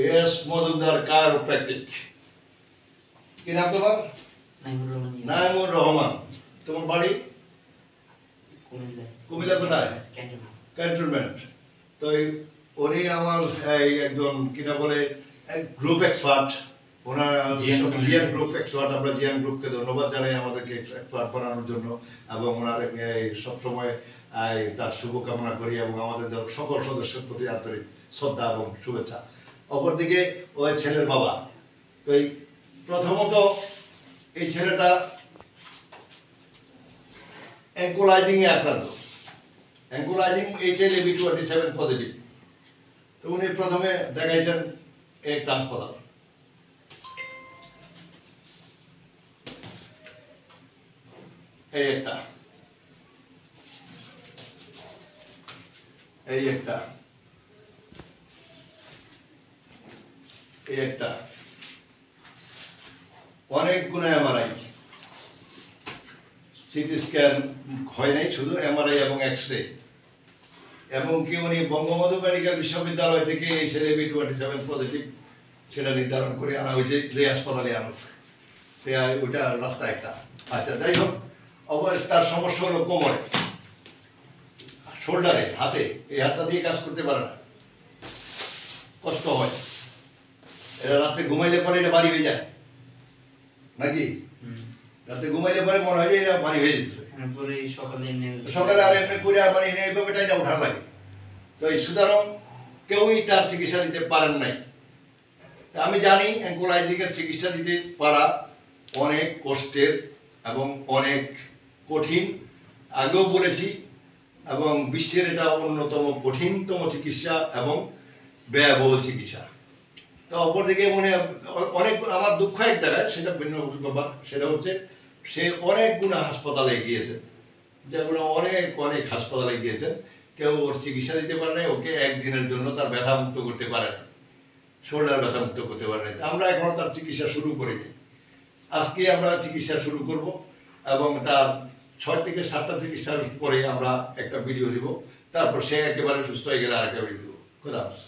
A S Mojumder Chiropractic কি নাম তোমার? নাইমুর রহমান। তোমার বাড়ি কুমিল্লা কোথায়? ক্যান্টনমেন্ট। তো উনি আমার একজন কিনা বলে গ্রুপ এক্সপার্ট, ওনার জিয়ান গ্রুপ এক্সপার্ট। আমরা জিয়ান গ্রুপকে ধন্যবাদ জানাই আমাদেরকে এক্সপার্ট বানানোর জন্য, এবং ওনার সবসময় তার শুভকামনা করি এবং আমাদের সকল সদস্যের প্রতি আন্তরিক শ্রদ্ধা এবং শুভেচ্ছা। অপরদিকে ওই ছেলের বাবা। তো প্রথমত এই ছেলেটা অ্যাঙ্কোলাইজিং এ আক্রান্ত। Ankylosing HLA-B27 positive. তো উনি প্রথমে দেখাইছেন একটা হাসপাতাল, এই একটা অনেক গুণে MRI, সিটি স্ক্যান হয় নাই, শুধু MRI এবং এক্সরে। এবং কি উনি বঙ্গবন্ধু মেডিকেল বিশ্ববিদ্যালয় থেকে HLA-B27 পজিটিভ সেটা নির্ধারণ করে আনা হয়েছে যে হাসপাতালে আনুক, সে ওইটা রাস্তা একটা। আচ্ছা, যাই হোক, তার সমস্যা হলো কোমরে, শোল্ডারে, হাতে। এই হাতটা দিয়ে কাজ করতে পারে না, কষ্ট হয়। এটা রাত্রে ঘুমাইলে পরে এটা ভারী হয়ে যায় নাকি? রাতে ঘুমাইলে পরে মনে হয় যে এটা ভারী হয়ে যেতেছে, সকালে আর এমনি করে আবার এইভাবে টাইটা ওঠার লাগে। তো এই সুতরাং কেউই তার চিকিৎসা দিতে পারেন নাই। আমি জানি অ্যাঙ্কোলাইজিংয়ের চিকিৎসা দিতে পারা অনেক কষ্টের এবং অনেক কঠিন, আগেও বলেছি, এবং বিশ্বের এটা অন্যতম কঠিনতম চিকিৎসা এবং ব্যয়বহুল চিকিৎসা। তো অপরদিকে মনে অনেক আমার দুঃখ এক জায়গায়, সেটা ভিন্ন ব্যাপার। সেটা হচ্ছে সে অনেকগুলো হাসপাতালে গিয়েছে, যেগুলো অনেক হাসপাতালে গিয়েছেন, কেউ ওর চিকিৎসা দিতে পারে নাই। ওকে একদিনের জন্য তার ব্যথা মুক্ত করতে পারে না, শোল্ডার ব্যথা মুক্ত করতে পারে নাই। আমরা এখনো তার চিকিৎসা শুরু করিনি। আজকে আমরা চিকিৎসা শুরু করব এবং তার 6 থেকে 7টা চিকিৎসার পরে আমরা একটা ভিডিও দিব। তারপর সে একেবারে সুস্থ হয়ে গেলে আরেকটা ভিডিও দিব। খোদা হাফেজ।